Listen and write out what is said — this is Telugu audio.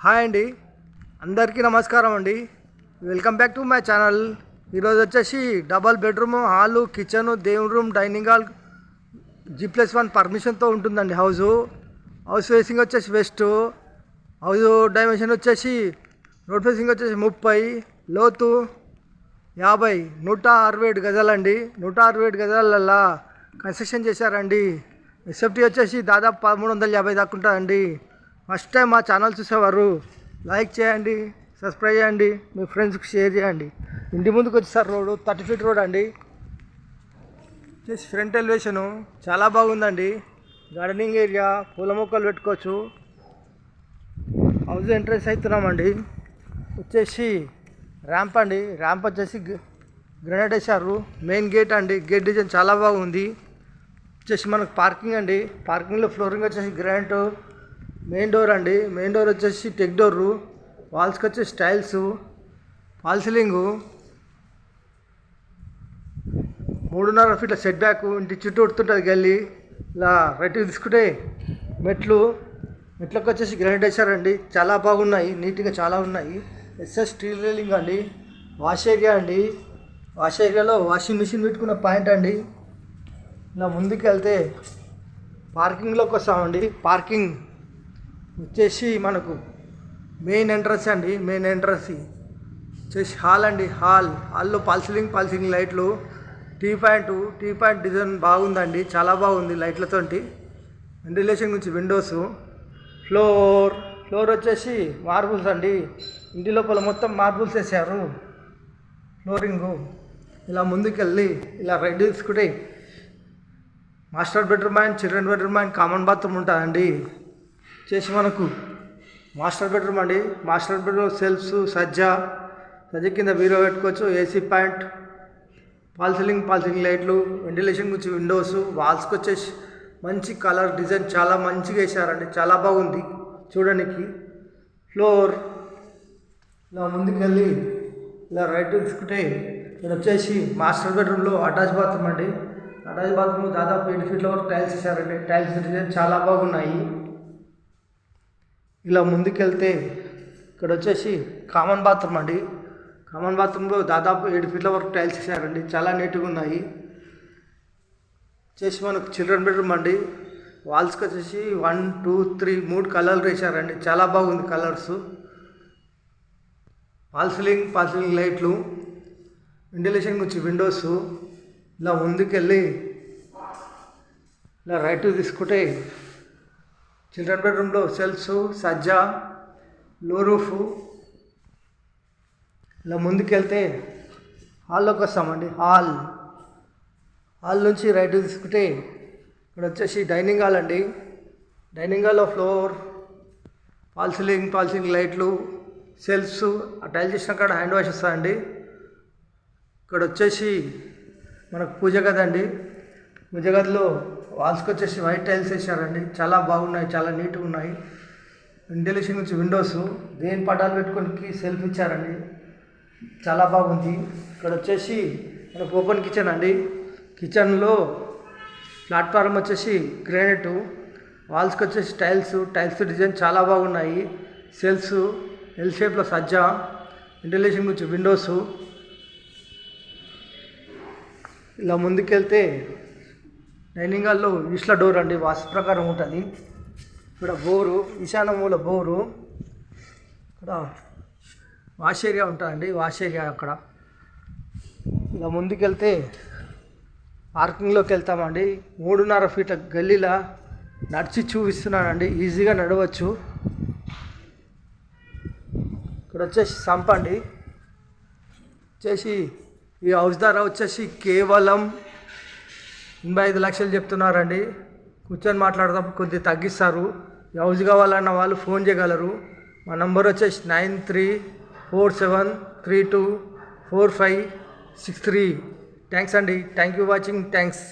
హాయ్ అండి, అందరికీ నమస్కారం అండి. Welcome back to my channel. ఈరోజు వచ్చేసి డబల్ బెడ్రూమ్, హాలు, కిచెన్, దేవుని రూమ్, డైనింగ్ హాల్ G+1 పర్మిషన్తో ఉంటుందండి. హౌస్ ఫేసింగ్ వచ్చేసి వెస్ట్, హౌస్ డైమెన్షన్ వచ్చేసి రోడ్ ఫేసింగ్ వచ్చేసి 30, లోతు 50, 167 గజాలండి. 167 గజాలల్లా కన్స్ట్రక్షన్ చేశారండి. ఎస్ఎఫ్టీ వచ్చేసి దాదాపు 1350 దాకా ఉంటుందండి. ఫస్ట్ టైం మా ఛానల్ చూసేవారు లైక్ చేయండి, సబ్స్క్రైబ్ చేయండి, మీ ఫ్రెండ్స్కి షేర్ చేయండి. ఇంటి ముందుకు వచ్చేసారు రోడ్డు 30 ఫీట్ రోడ్ అండి. వచ్చేసి ఫ్రంట్ ఎలివేషను చాలా బాగుందండి. గార్డెనింగ్ ఏరియా, పూల మొక్కలు పెట్టుకోవచ్చు. హౌస్ ఎంట్రెన్స్ అవుతున్నామండి. వచ్చేసి ర్యాంప్ అండి. ర్యాంప్ వచ్చేసి గ్రనైట్ వేశారు. మెయిన్ గేట్ అండి. గేట్ డిజైన్ చాలా బాగుంది. వచ్చేసి మనకు పార్కింగ్ అండి. పార్కింగ్లో ఫ్లోరింగ్ వచ్చేసి గ్రానైట్. మెయిన్ డోర్ అండి. మెయిన్ డోర్ వచ్చేసి టెక్ డోరు. వాల్స్కి వచ్చేసి టైల్స్, ఫాల్ సీలింగు, 3.5 ఫీట్ల సెట్ బ్యాక్. ఇంటి చుట్టూ ఉడుతుంటుంది గల్లీ. ఇలా రైట్కి తీసుకుంటే మెట్లకు వచ్చేసి గ్రానైట్ వేశారండి. చాలా బాగున్నాయి, నీట్గా చాలా ఉన్నాయి. ఎస్ఎస్ స్టీల్ రైలింగ్ అండి. వాష్ ఏరియా అండి. వాష్ ఏరియాలో వాషింగ్ మిషన్ పెట్టుకున్న పాయింట్ అండి. ఇలా ముందుకు వెళ్తే పార్కింగ్లోకి వస్తామండి. పార్కింగ్ వచ్చేసి మనకు మెయిన్ ఎంట్రన్స్ అండి. మెయిన్ ఎంట్రన్స్ వచ్చేసి హాల్ అండి. హాల్లో ఫాల్ సీలింగ్ లైట్లు, టీ పాయింట్ డిజైన్ బాగుందండి. చాలా బాగుంది లైట్లతోటి. వెంటిలేషన్ నుంచి విండోస్. ఫ్లోర్ వచ్చేసి మార్బుల్స్ అండి. ఇంటి లోపల మొత్తం మార్బుల్స్ వేసారు ఫ్లోరింగు. ఇలా ముందుకెళ్ళి ఇలా రైట్ తీసుకుంటే master bedroom and children bedroom and common bathroom ఉంటుందండి. చేసి మనకు మాస్టర్ బెడ్రూమ్ అండి. మాస్టర్ బెడ్రూమ్ సెల్ఫ్స్, సజ్జ కింద బీరో పెట్టుకోవచ్చు. ఏసీ పాయింట్, ఫాల్ సీలింగ్ లైట్లు, వెంటిలేషన్ గురించి విండోస్. వాల్స్కి వచ్చేసి మంచి కలర్ డిజైన్ చాలా మంచిగా వేసారండి. చాలా బాగుంది చూడడానికి. ఫ్లోర్ ఇలా ముందుకెళ్ళి ఇలా రైట్ తీసుకుంటే ఇక్కడ వచ్చేసి మాస్టర్ బెడ్రూమ్లో అటాచ్ బాత్రూమ్ అండి. అటాచ్ బాత్రూమ్ దాదాపు 8 ఫీట్ల వరకు టైల్స్ వేసారండి. టైల్స్ డిజైన్ చాలా బాగున్నాయి. ఇలా ముందుకెళ్తే ఇక్కడ వచ్చేసి కామన్ బాత్రూమ్ అండి. కామన్ బాత్రూంలో దాదాపు 7 ఫీట్ల వరకు టైల్స్ వేసారండి. చాలా నీట్గా ఉన్నాయి. వచ్చేసి మనకు చిల్డ్రన్ బెడ్రూమ్ అండి. వాల్స్కి వచ్చేసి 1, 2, 3 3 కలర్లు వేసారండి. చాలా బాగుంది కలర్స్. ఫాల్ సీలింగ్ లైట్లు, వెంటిలేషన్ గురించి విండోస్. ఇలా ముందుకెళ్ళి ఇలా రైట్ తీసుకుంటే చిల్డ్రన్ బెడ్రూమ్లో సెల్ఫ్స్, సజ్జ, లో రూఫ్. ఇలా ముందుకెళ్తే హాల్లోకి వస్తామండి. హాల్ నుంచి రైట్ తీసుకుంటే ఇక్కడ వచ్చేసి డైనింగ్ హాల్ అండి. డైనింగ్ హాల్లో ఫ్లోర్, ఫాల్ సీలింగ్ లైట్లు, సెల్ఫ్స్. ఆ టైల్ చేసిన కాడ హ్యాండ్ వాష్ వస్తుందండి. ఇక్కడ వచ్చేసి మనకు పూజ గది అండి. పూజ గదిలో వాల్స్కి వచ్చేసి వైట్ టైల్స్ వేసారండి. చాలా బాగున్నాయి, చాలా నీట్గా ఉన్నాయి. వెంటిలేషన్ నుంచి విండోస్, దేని పటాలు పెట్టుకోనికి సెల్ఫ్ ఇచ్చారండి. చాలా బాగుంది. ఇక్కడ వచ్చేసి మనకు ఓపెన్ కిచెన్ అండి. కిచెన్లో ప్లాట్ఫారం వచ్చేసి గ్రానైట్. వాల్స్కి వచ్చేసి టైల్స్ డిజైన్ చాలా బాగున్నాయి. సెల్ఫ్స్ ఎల్ షేప్లో సజ్జ, వెంటిలేషన్ గురించి విండోస్. ఇలా ముందుకెళ్తే డైనింగ్ హాల్లో ఈస్ట్ల డోర్ అండి. వాస్తు ప్రకారం ఉంటుంది. ఇక్కడ బోరు, ఈశాన్య మూల బోరు. ఇక్కడ వాష్ ఏరియా ఉంటుందండి. వాష్ ఏరియా అక్కడ. ఇలా ముందుకెళ్తే పార్కింగ్లోకి వెళ్తామండి. 3.5 ఫీట్ల గల్లీలా నడిచి చూపిస్తున్నానండి. ఈజీగా నడవచ్చు. ఇక్కడ వచ్చేసి సంప్ అండి. వచ్చేసి ఈ హౌస్ ధర వచ్చేసి కేవలం 85 లక్షలు చెప్తున్నారండి. కూర్చొని మాట్లాడదాం, కొద్దిగా తగ్గిస్తారు. ఈ హౌస్ కావాలన్న వాళ్ళు ఫోన్ చేయగలరు. మా నంబర్ వచ్చేసి 9347324563. థ్యాంక్స్ అండి. Thank you watching. థ్యాంక్స్.